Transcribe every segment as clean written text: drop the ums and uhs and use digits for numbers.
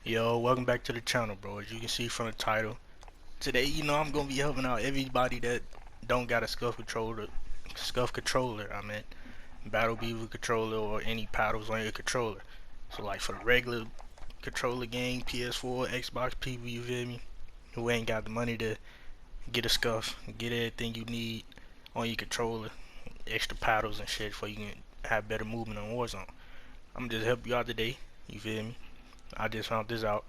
Yo, welcome back to the channel, bro. As you can see from the title, today, I'm gonna be helping out everybody that don't got a scuff controller. I mean, battle beaver controller or any paddles on your controller. So like for the regular controller game, PS4, Xbox people, you feel me? Who ain't got the money to get a scuff, get everything you need on your controller, extra paddles and shit, so you can have better movement on Warzone. I'm just help you out today. You feel me? I just found this out.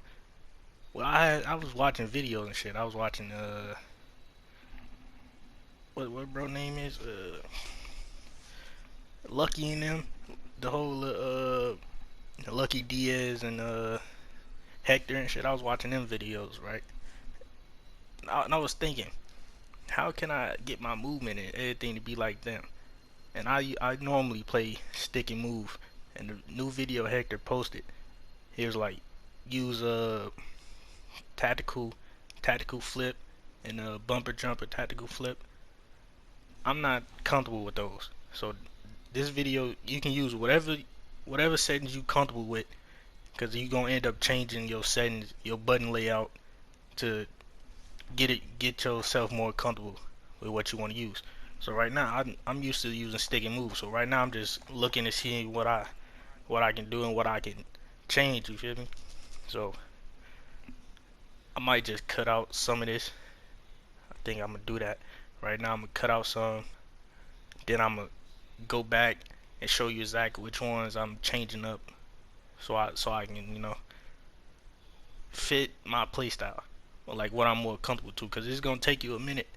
Well, I was watching videos and shit. I was watching what bro name is Lucky and them, the whole Lucky Diaz and Hector and shit. I was watching them videos, right? And I was thinking, how can I get my movement and everything to be like them? And I normally play stick and move. And the new video Hector posted, he was like, use a tactical flip and a bumper jumper tactical flip. I'm not comfortable with those. So this video, you can use whatever settings you comfortable with, because you're gonna end up changing your settings, your button layout to get yourself more comfortable with what you want to use. So right now I'm used to using stick and move. So right now I'm just looking to see what I can do and what I can change. You feel me? So I might just cut out some of this. I think I'm gonna do that. Right now I'm gonna cut out some. Then I'm gonna go back and show you exactly which ones I'm changing up, so I can fit my playstyle, or like what I'm more comfortable to, because it's gonna take you a minute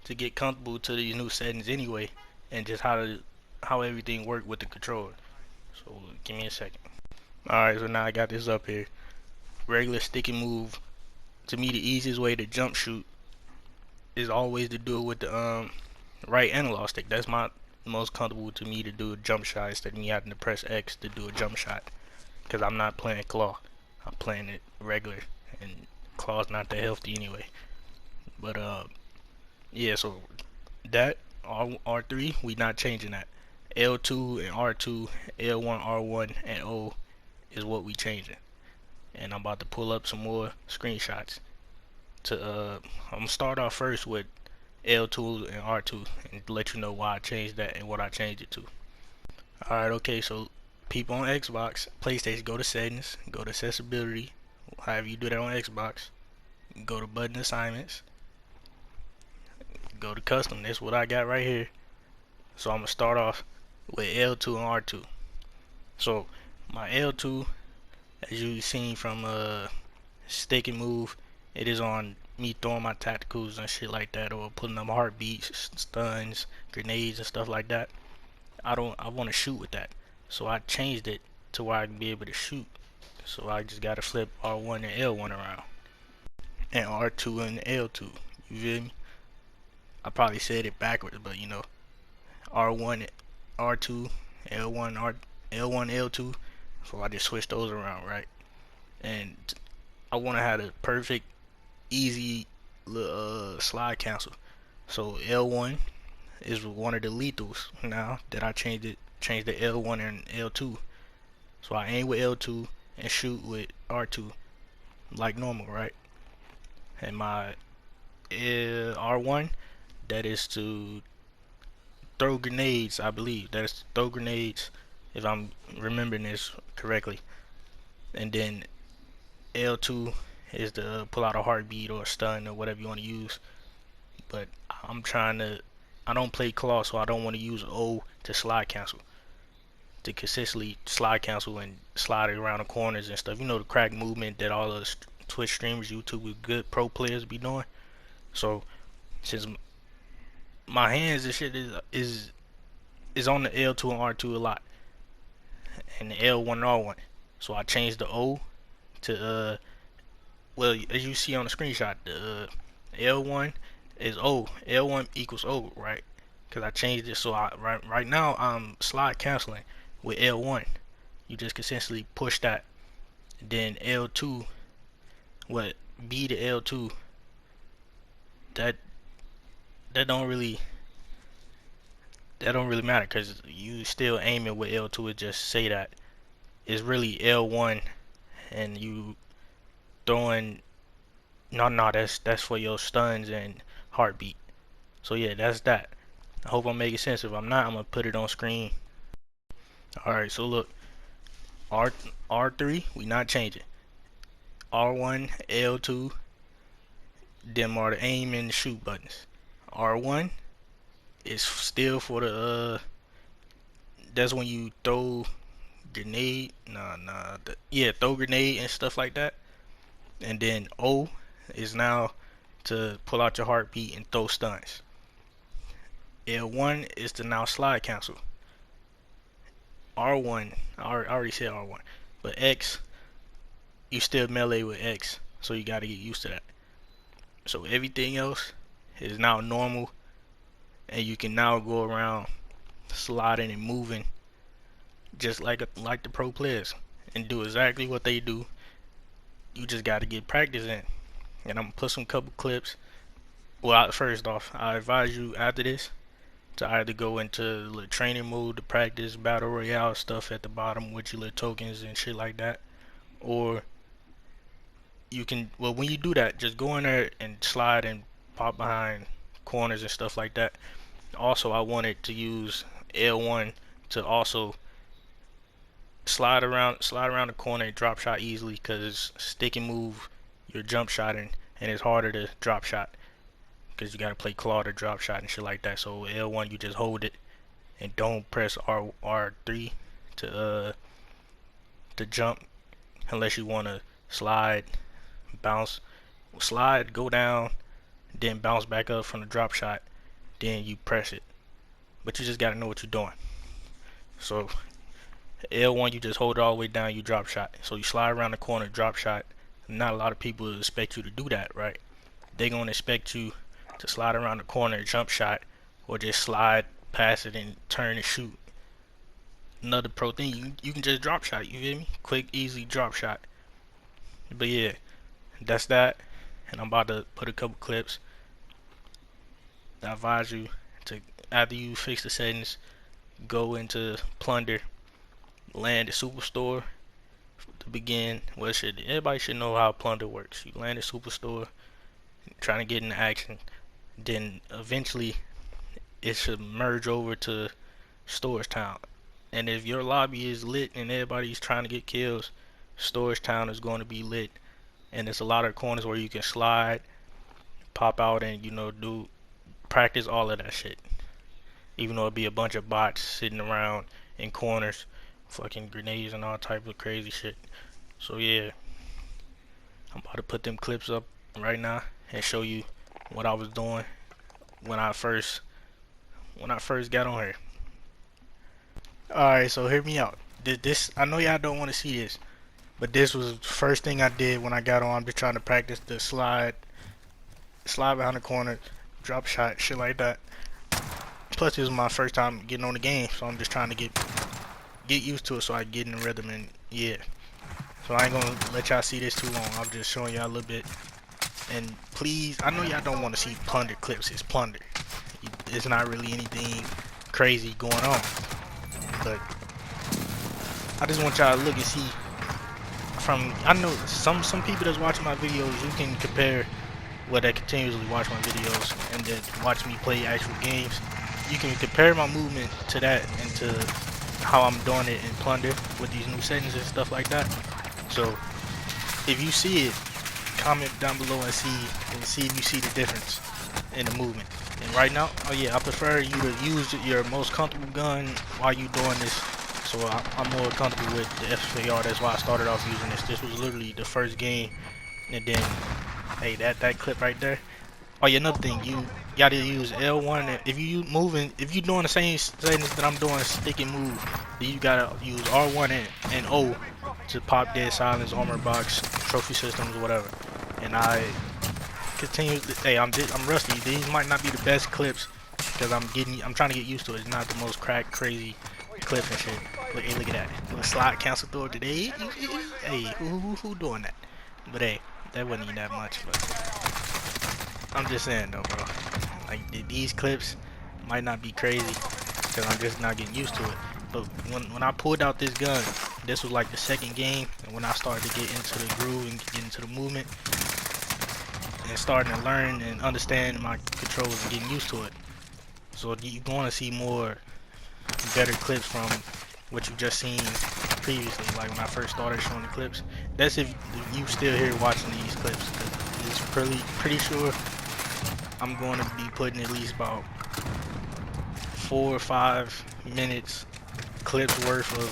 to get comfortable to these new settings anyway, and just how everything work with the controller. So give me a second. Alright, so now I got this up here. Regular stick and move. To me, the easiest way to jump shoot is always to do it with the right analog stick. That's my most comfortable to me to do a jump shot instead of me having to press X to do a jump shot, because I'm not playing claw. I'm playing it regular, and claw's not that healthy anyway. But yeah, so that R3, we not changing that. L2 and R2, L1, R1, and O is what we changing. And I'm about to pull up some more screenshots to I'm gonna start off first with L2 and R2 and let you know why I changed that and what I changed it to. Alright, okay, so people on Xbox, PlayStation, go to settings, go to accessibility, however you do that on Xbox, go to button assignments, go to custom. That's what I got right here. So I'm gonna start off with L2 and R2. So my L2, as you've seen from stick and move, it is on me throwing my tacticals and shit like that, or putting them heartbeats, stuns, grenades and stuff like that. I want to shoot with that, so I changed it to where I can be able to shoot. So I just gotta flip R1 and L1 around, and R2 and L2. You feel me? I probably said it backwards, but R1, R2, L1, L1, L2. So I just switched those around, right? And I want to have a perfect, easy slide cancel. So L1 is one of the lethals. Now that I changed the L1 and L2. So I aim with L2 and shoot with R2 like normal, right? And my R1, that is to throw grenades. I believe that is to throw grenades, if I'm remembering this correctly. And then L2 is to pull out a heartbeat or a stun or whatever you want to use. But I don't play claw, so I don't want to use O to slide cancel, to consistently slide cancel and slide it around the corners and stuff. You know, the crack movement that all the Twitch streamers, YouTube with good pro players be doing. So since my hands and shit is on the L2 and R2 a lot, and the L1 and R1, so I changed the O to well, as you see on the screenshot, the L1 is O. L1 equals O, right? Because I changed it, so right now I'm slide canceling with L1. You just consistently push that. Then L2, what B to L2, that that don't really matter, because you still aiming with L2. It just say that it's really L1, and you throwing. No, that's for your stuns and heartbeat. So yeah, that's that. I hope I'm making sense. If I'm not, I'm gonna put it on screen. Alright, so look, R R3, we not changing. R1, L2, them are the aim and shoot buttons. R1 is still for the that's when you throw grenade, throw grenade and stuff like that. And then O is now to pull out your heartbeat and throw stuns. L1 is to now slide cancel. R1, I already said R1, but X, you still melee with X, so you gotta get used to that. So everything else is now normal, and you can now go around sliding and moving just like the pro players and do exactly what they do. You just gotta get practice in. And I'm gonna put some couple clips. Well, first off, I advise you after this to either go into the training mode to practice battle royale stuff at the bottom with your little tokens and shit like that, or you can, well, when you do that, just go in there and slide and pop behind corners and stuff like that. Also, I wanted to use L1 to also slide around the corner and drop shot easily, because stick and move, you're jump shotting and it's harder to drop shot because you gotta play claw to drop shot and shit like that. So L1, you just hold it and don't press R3 to jump unless you wanna slide, bounce, slide, go down, then bounce back up from the drop shot, then you press it. But you just gotta know what you're doing. So L1, you just hold it all the way down, you drop shot. So you slide around the corner, drop shot. Not a lot of people expect you to do that, right? They're gonna expect you to slide around the corner, jump shot, or just slide past it and turn and shoot. Another pro thing, you can just drop shot, you feel me? Quick, easy drop shot. But yeah, that's that. And I'm about to put a couple clips. I advise you to, after you fix the settings, go into plunder, land the superstore to begin. Well, everybody should know how plunder works. You land the superstore, trying to get into action, then eventually it should merge over to storage town. And if your lobby is lit and everybody's trying to get kills, storage town is going to be lit. And there's a lot of corners where you can slide, pop out, and do practice all of that shit. Even though it'd be a bunch of bots sitting around in corners, fucking grenades and all type of crazy shit. So yeah, I'm about to put them clips up right now and show you what I was doing when I first got on here. Alright, so hear me out. This, I know y'all don't want to see this, but this was the first thing I did when I got on. I'm just trying to practice the slide behind the corner, drop shot, shit like that. Plus, this was my first time getting on the game, so I'm just trying to get used to it so I can get in the rhythm. And yeah, so I ain't gonna let y'all see this too long. I'm just showing y'all a little bit. And please, I know y'all don't want to see plunder clips. It's plunder. It's not really anything crazy going on, but I just want y'all to look and see. I know some people that's watching my videos, you can compare, well, that continuously watch my videos and then watch me play actual games. You can compare my movement to that and to how I'm doing it in plunder with these new settings and stuff like that. So if you see it, comment down below and see if you see the difference in the movement. And right now, oh yeah, I prefer you to use your most comfortable gun while you doing this. So I'm more comfortable with the FPR. That's why I started off using this. This was literally the first game. And then, hey, that clip right there. Oh yeah, another thing, you gotta use L1. If you doing the same settings that I'm doing, stick and move, then you gotta use R1 and O to pop dead silence, armor box, trophy systems, whatever. And I continuously, hey, I'm rusty. These might not be the best clips because I'm trying to get used to it. It's not the most crazy clips and shit. Look at that. Little slide cancel through today. Hey, who doing that? But hey, that wasn't even that much. But I'm just saying though, bro. Like these clips might not be crazy because I'm just not getting used to it. But when I pulled out this gun, This was like the second game, and when I started to get into the groove and get into the movement and starting to learn and understand my controls and getting used to it. So you're going to see more better clips from what you just seen previously, like when I first started showing the clips. That's if you still here watching these clips. It's pretty sure I'm going to be putting at least about 4 or 5 minutes clips worth of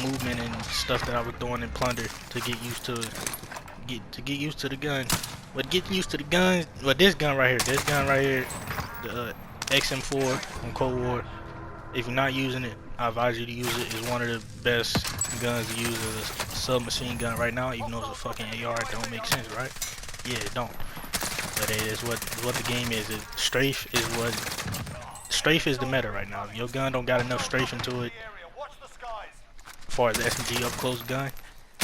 movement and stuff that I was doing in Plunder to get used to the gun. But getting used to the gun, well, this gun right here, the XM4 on Cold War. If you're not using it, I advise you to use it. It's one of the best guns to use as a submachine gun right now, even though it's a fucking AR. It don't make sense, right? Yeah, it don't. But it is what the game is. Strafe is the meta right now. If your gun don't got enough strafe into it, as far as the SMG up close gun,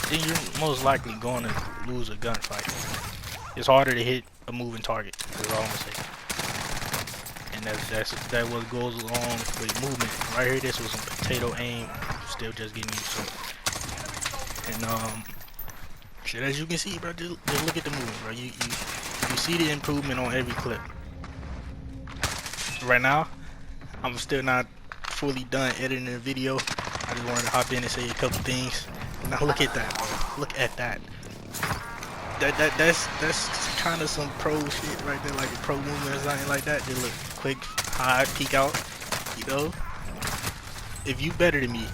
then you're most likely going to lose a gunfight. It's harder to hit a moving target. That's all I'm gonna say. And that what goes along with movement. Right here, this was some potato aim. Still just getting used to it. And shit, as you can see, bro, just look at the movement, bro. You see the improvement on every clip. Right now, I'm still not fully done editing the video. I just wanted to hop in and say a couple things. Now look at that, bro. Look at that. That's kind of some pro shit right there, like a pro movement or something like that. Just look quick, hide, peek out. You know, if you better than me,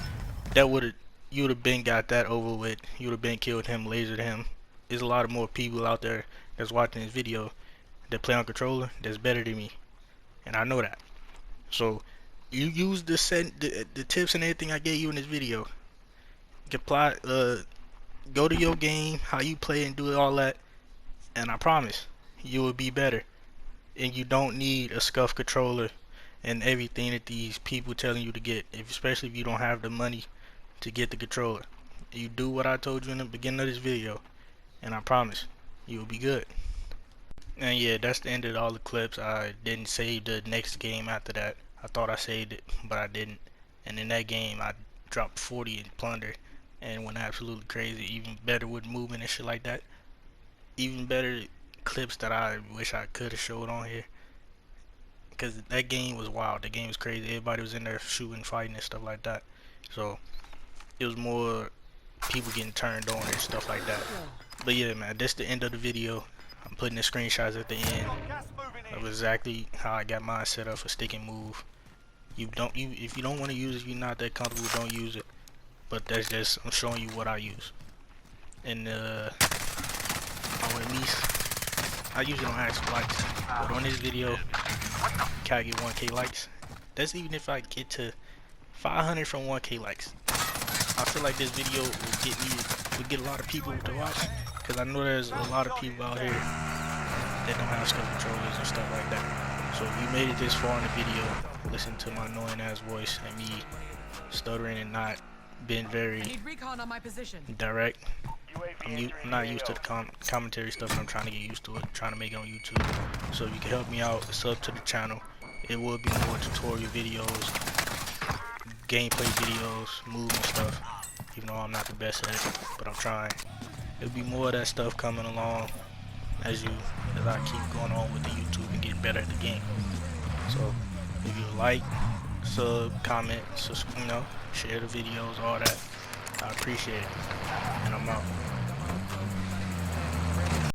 you would have been got that over with. You would have been killed him, lasered him. There's a lot of more people out there that's watching this video that play on controller that's better than me, and I know that. So you use the tips and everything I gave you in this video. Apply, go to your game, how you play, and do all that, and I promise you will be better. And you don't need a Scuff controller and everything that these people telling you to get, especially if you don't have the money to get the controller. You do what I told you in the beginning of this video, and I promise you will be good. And yeah, that's the end of all the clips. I didn't save the next game after that. I thought I saved it, but I didn't. And in that game, I dropped 40 in Plunder and went absolutely crazy. Even better with movement and shit like that. Even better clips that I wish I could have showed on here. Because that game was wild. The game was crazy. Everybody was in there shooting, fighting, and stuff like that. So it was more people getting turned on and stuff like that. But yeah, man, that's the end of the video. I'm putting the screenshots at the end of exactly how I got mine set up for stick and move. If you don't want to use it, if you're not that comfortable, don't use it. But that's just, I'm showing you what I use. And I usually don't ask for likes, but on this video, can I get 1K likes? That's even if I get to 500 from 1K likes. I feel like this video will get a lot of people to watch, because I know there's a lot of people out here that don't have Scuff controllers and stuff like that. So if you made it this far in the video, listen to my annoying ass voice and me stuttering and not being very direct. I'm not used to the commentary stuff, and I'm trying to get used to it, trying to make it on YouTube. So if you can help me out, sub to the channel. It will be more tutorial videos, gameplay videos, movement stuff, even though I'm not the best at it, but I'm trying. There'll be more of that stuff coming along as I keep going on with the YouTube and getting better at the game. So if you like, sub, comment, share the videos, all that, I appreciate it. And I'm out.